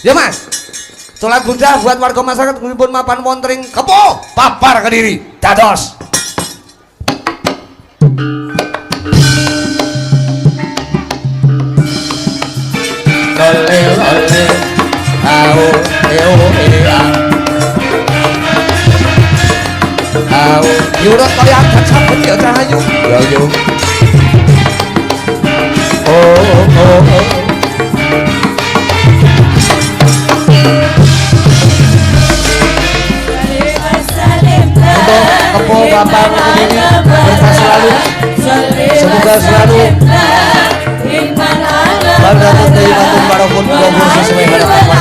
Ya Mas. Tolak Buddha buat warga masyarakat pun mapan wonten Kepo, Papar Kediri. Dados. Lole lole. Ao eo ea. Ao yurut kaya adat sabet ya Cahayu. Ya yo. Oh. Kepo Bapak ini berkah selalu, semoga selalu Bangga Tuhan Imantum Barokun Gobur sesuai harapan